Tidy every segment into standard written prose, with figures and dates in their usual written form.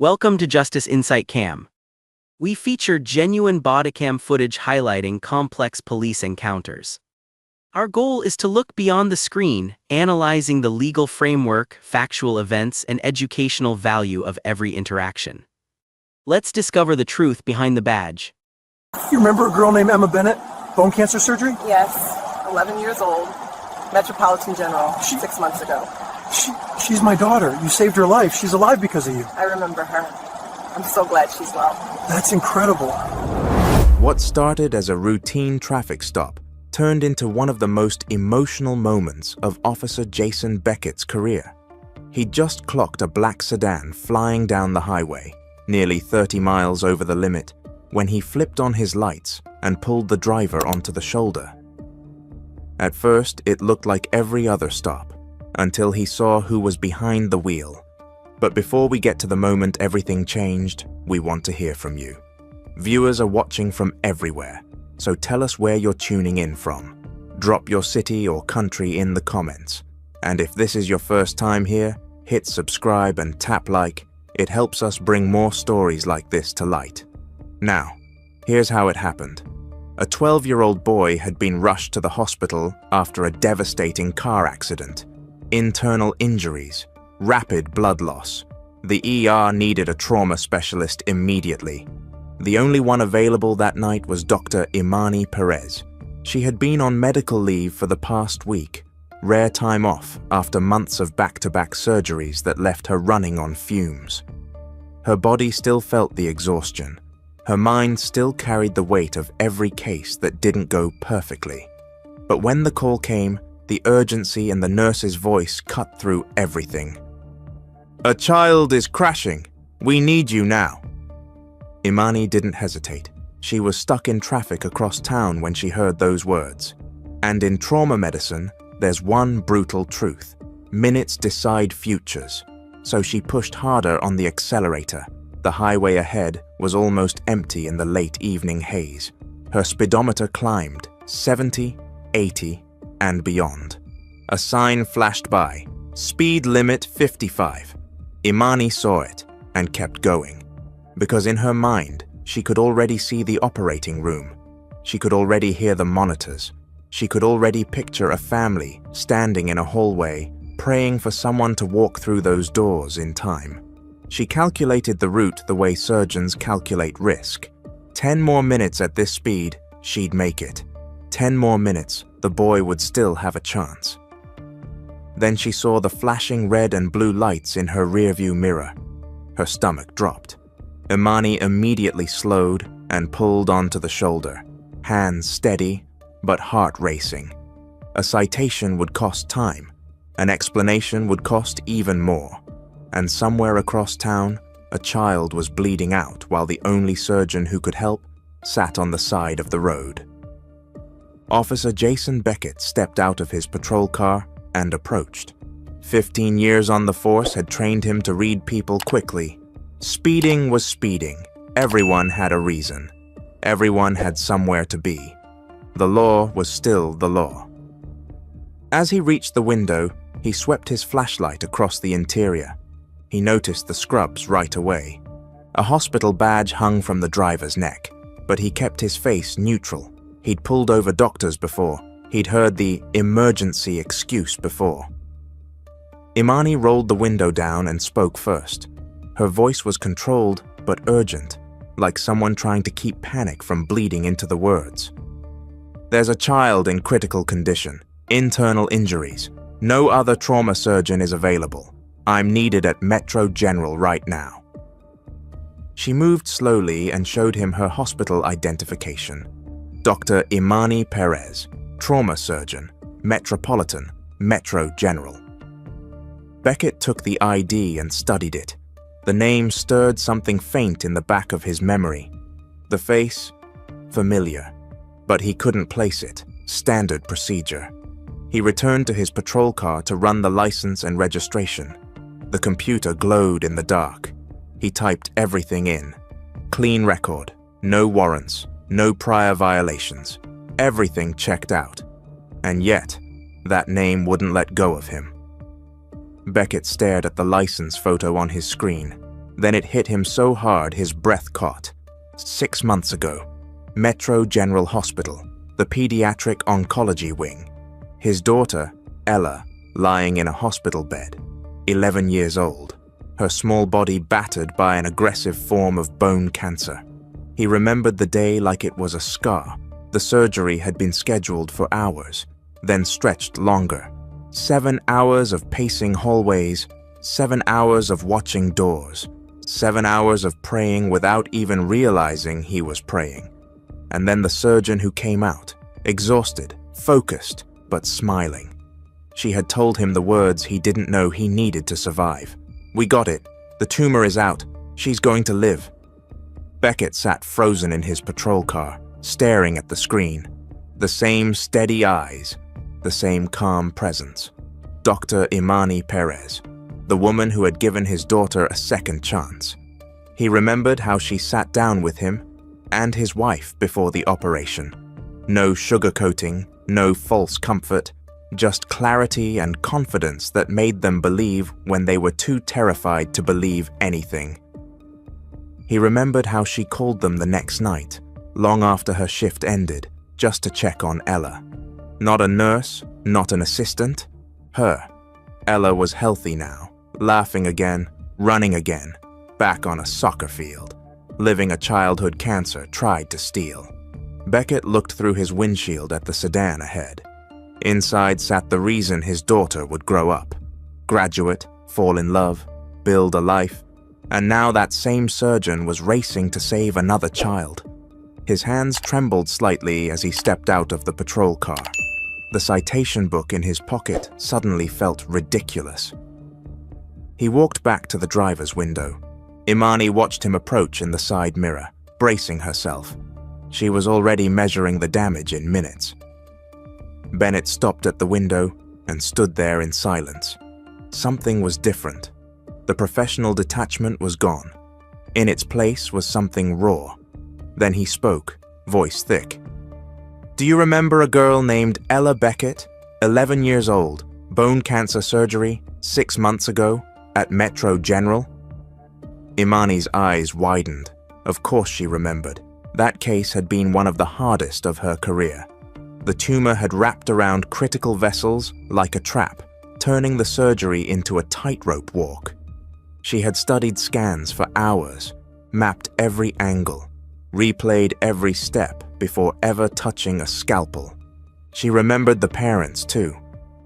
Welcome to Justice Insight Cam. We feature genuine bodycam footage highlighting complex police encounters. Our goal is to look beyond the screen, analyzing the legal framework, factual events, and educational value of every interaction. Let's discover the truth behind the badge. You remember a girl named Emma Bennett? Bone cancer surgery? Yes, 11 years old, Metropolitan General, 6 months ago. She's my daughter. You saved her life. She's alive because of you. I remember her. I'm so glad she's well. That's incredible. What started as a routine traffic stop turned into one of the most emotional moments of Officer Jason Beckett's career. He'd just clocked a black sedan flying down the highway, nearly 30 miles over the limit, when he flipped on his lights and pulled the driver onto the shoulder. At first, it looked like every other stop, until he saw who was behind the wheel. But before we get to the moment everything changed, we want to hear from you. Viewers are watching from everywhere, so tell us where you're tuning in from. Drop your city or country in the comments. And if this is your first time here, hit subscribe and tap like. It helps us bring more stories like this to light. Now, here's how it happened. A 12-year-old boy had been rushed to the hospital after a devastating car accident. Internal injuries, rapid blood loss. The ER needed a trauma specialist immediately. The only one available that night was Dr. Imani Perez. She had been on medical leave for the past week, rare time off after months of back-to-back surgeries that left her running on fumes. Her body still felt the exhaustion. Her mind still carried the weight of every case that didn't go perfectly. But when the call came, the urgency in the nurse's voice cut through everything. "A child is crashing. We need you now." Imani didn't hesitate. She was stuck in traffic across town when she heard those words. And in trauma medicine, there's one brutal truth. Minutes decide futures. So she pushed harder on the accelerator. The highway ahead was almost empty in the late evening haze. Her speedometer climbed, 70, 80, and beyond. A sign flashed by, speed limit 55. Imani saw it and kept going, because in her mind, she could already see the operating room. She could already hear the monitors. She could already picture a family standing in a hallway, praying for someone to walk through those doors in time. She calculated the route the way surgeons calculate risk. 10 more minutes at this speed, she'd make it. 10 more minutes, the boy would still have a chance. Then she saw the flashing red and blue lights in her rearview mirror. Her stomach dropped. Imani immediately slowed and pulled onto the shoulder, hands steady, but heart racing. A citation would cost time. An explanation would cost even more. And somewhere across town, a child was bleeding out while the only surgeon who could help sat on the side of the road. Officer Jason Beckett stepped out of his patrol car and approached. 15 years on the force had trained him to read people quickly. Speeding was speeding. Everyone had a reason. Everyone had somewhere to be. The law was still the law. As he reached the window, he swept his flashlight across the interior. He noticed the scrubs right away. A hospital badge hung from the driver's neck, but he kept his face neutral. He'd pulled over doctors before. He'd heard the emergency excuse before. Imani rolled the window down and spoke first. Her voice was controlled but urgent, like someone trying to keep panic from bleeding into the words. "There's a child in critical condition, internal injuries. No other trauma surgeon is available. I'm needed at Metro General right now." She moved slowly and showed him her hospital identification. Dr. Imani Perez, trauma surgeon, Metropolitan, Metro General. Beckett took the ID and studied it. The name stirred something faint in the back of his memory. The face, familiar, but he couldn't place it. Standard procedure. He returned to his patrol car to run the license and registration. The computer glowed in the dark. He typed everything in. Clean record, no warrants, no prior violations. Everything checked out. And yet, that name wouldn't let go of him. Beckett stared at the license photo on his screen. Then it hit him so hard his breath caught. 6 months ago, Metro General Hospital, the pediatric oncology wing. His daughter, Ella, lying in a hospital bed, 11 years old, her small body battered by an aggressive form of bone cancer. He remembered the day like it was a scar. The surgery had been scheduled for hours, then stretched longer. 7 hours of pacing hallways, 7 hours of watching doors, 7 hours of praying without even realizing he was praying. And then the surgeon who came out, exhausted, focused, but smiling. She had told him the words he didn't know he needed to survive. "We got it. The tumor is out. She's going to live." Beckett sat frozen in his patrol car, staring at the screen. The same steady eyes, the same calm presence. Dr. Imani Perez, the woman who had given his daughter a second chance. He remembered how she sat down with him and his wife before the operation. No sugarcoating, no false comfort, just clarity and confidence that made them believe when they were too terrified to believe anything. He remembered how she called them the next night, long after her shift ended, just to check on Ella. Not a nurse, not an assistant, her. Ella was healthy now, laughing again, running again, back on a soccer field, living a childhood cancer tried to steal. Beckett looked through his windshield at the sedan ahead. Inside sat the reason his daughter would grow up. Graduate, fall in love, build a life, and now that same surgeon was racing to save another child. His hands trembled slightly as he stepped out of the patrol car. The citation book in his pocket suddenly felt ridiculous. He walked back to the driver's window. Imani watched him approach in the side mirror, bracing herself. She was already measuring the damage in minutes. Bennett stopped at the window and stood there in silence. Something was different. The professional detachment was gone. In its place was something raw. Then he spoke, voice thick. "Do you remember a girl named Ella Beckett, 11 years old, bone cancer surgery, 6 months ago, at Metro General?" Imani's eyes widened. Of course she remembered. That case had been one of the hardest of her career. The tumor had wrapped around critical vessels like a trap, turning the surgery into a tightrope walk. She had studied scans for hours, mapped every angle, replayed every step before ever touching a scalpel. She remembered the parents too,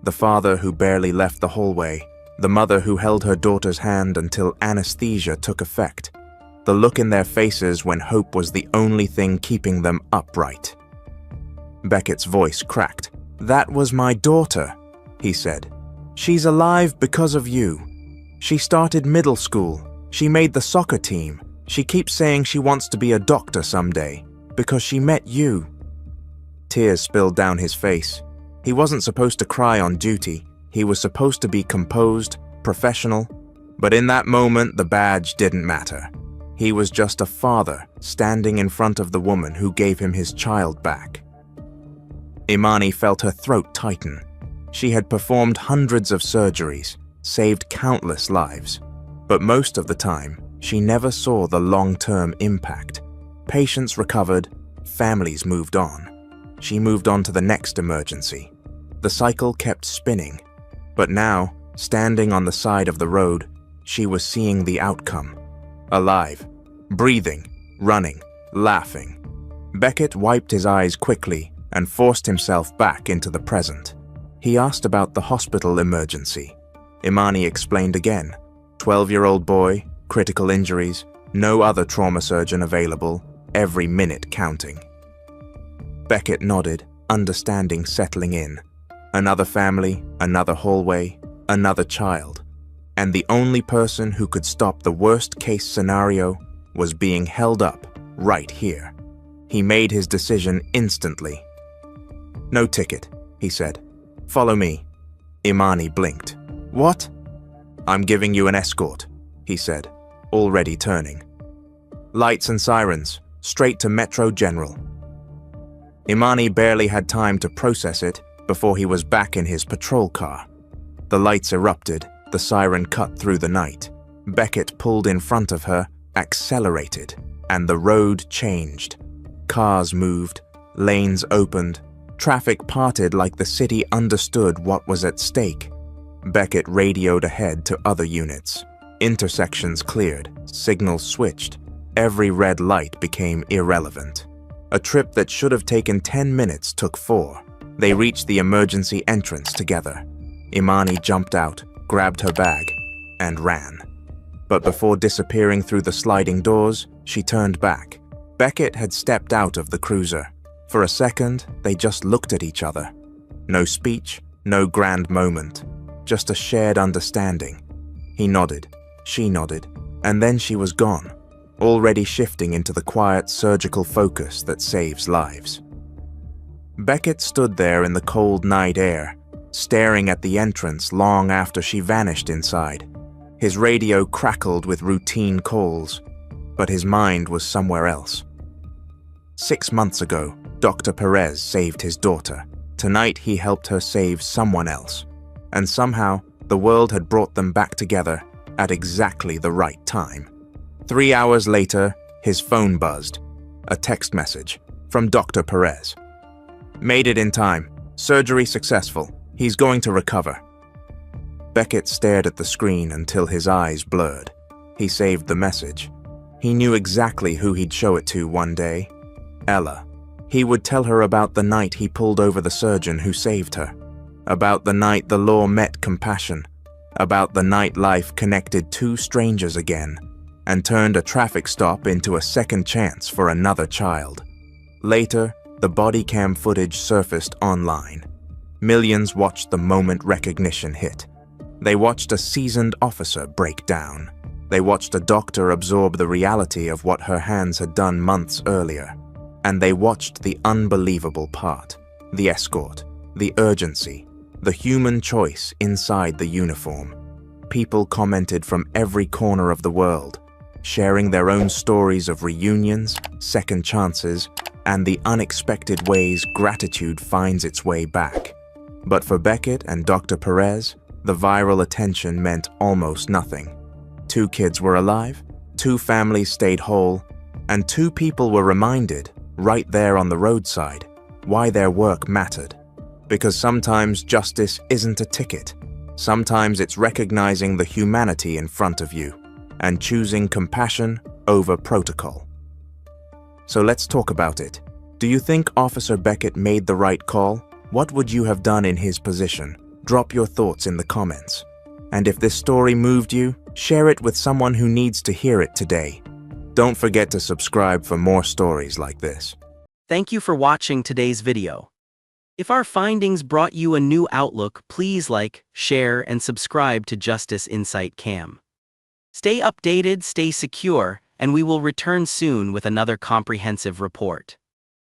the father who barely left the hallway, the mother who held her daughter's hand until anesthesia took effect, the look in their faces when hope was the only thing keeping them upright. Beckett's voice cracked. "That was my daughter," he said. "She's alive because of you. She started middle school. She made the soccer team. She keeps saying she wants to be a doctor someday, because she met you." Tears spilled down his face. He wasn't supposed to cry on duty. He was supposed to be composed, professional. But in that moment, the badge didn't matter. He was just a father standing in front of the woman who gave him his child back. Imani felt her throat tighten. She had performed hundreds of surgeries, saved countless lives. But most of the time, she never saw the long-term impact. Patients recovered, families moved on. She moved on to the next emergency. The cycle kept spinning. But now, standing on the side of the road, she was seeing the outcome. Alive, breathing, running, laughing. Beckett wiped his eyes quickly and forced himself back into the present. He asked about the hospital emergency. Imani explained again. 12-year-old boy, critical injuries, no other trauma surgeon available, every minute counting. Beckett nodded, understanding settling in. Another family, another hallway, another child. And the only person who could stop the worst-case scenario was being held up right here. He made his decision instantly. "No ticket," he said. "Follow me." Imani blinked. "What?" "I'm giving you an escort," he said, already turning. "Lights and sirens, straight to Metro General." Imani barely had time to process it before he was back in his patrol car. The lights erupted, the siren cut through the night. Beckett pulled in front of her, accelerated, and the road changed. Cars moved, lanes opened, traffic parted like the city understood what was at stake. Beckett radioed ahead to other units. Intersections cleared, signals switched. Every red light became irrelevant. A trip that should have taken 10 minutes took 4. They reached the emergency entrance together. Imani jumped out, grabbed her bag, and ran. But before disappearing through the sliding doors, she turned back. Beckett had stepped out of the cruiser. For a second, they just looked at each other. No speech, no grand moment, just a shared understanding. He nodded, she nodded, and then she was gone, already shifting into the quiet surgical focus that saves lives. Beckett stood there in the cold night air, staring at the entrance long after she vanished inside. His radio crackled with routine calls, but his mind was somewhere else. 6 months ago, Dr. Perez saved his daughter. Tonight he helped her save someone else. And somehow, the world had brought them back together at exactly the right time. 3 hours later, his phone buzzed. A text message from Dr. Perez. Made it in time. Surgery successful. He's going to recover. Beckett stared at the screen until his eyes blurred. He saved the message. He knew exactly who he'd show it to one day. Ella. He would tell her about the night he pulled over the surgeon who saved her. About the night the law met compassion. About the night life connected 2 strangers again and turned a traffic stop into a second chance for another child. Later, the body cam footage surfaced online. Millions watched the moment recognition hit. They watched a seasoned officer break down. They watched a doctor absorb the reality of what her hands had done months earlier. And they watched the unbelievable part, the escort, the urgency, the human choice inside the uniform. People commented from every corner of the world, sharing their own stories of reunions, second chances, and the unexpected ways gratitude finds its way back. But for Beckett and Dr. Perez, the viral attention meant almost nothing. 2 kids were alive, 2 families stayed whole, and 2 people were reminded, right there on the roadside, why their work mattered. Because sometimes justice isn't a ticket. Sometimes it's recognizing the humanity in front of you and choosing compassion over protocol. So let's talk about it. Do you think Officer Beckett made the right call? What would you have done in his position? Drop your thoughts in the comments. And if this story moved you, share it with someone who needs to hear it today. Don't forget to subscribe for more stories like this. Thank you for watching today's video. If our findings brought you a new outlook, please like, share, and subscribe to Justice Insight Cam. Stay updated, stay secure, and we will return soon with another comprehensive report.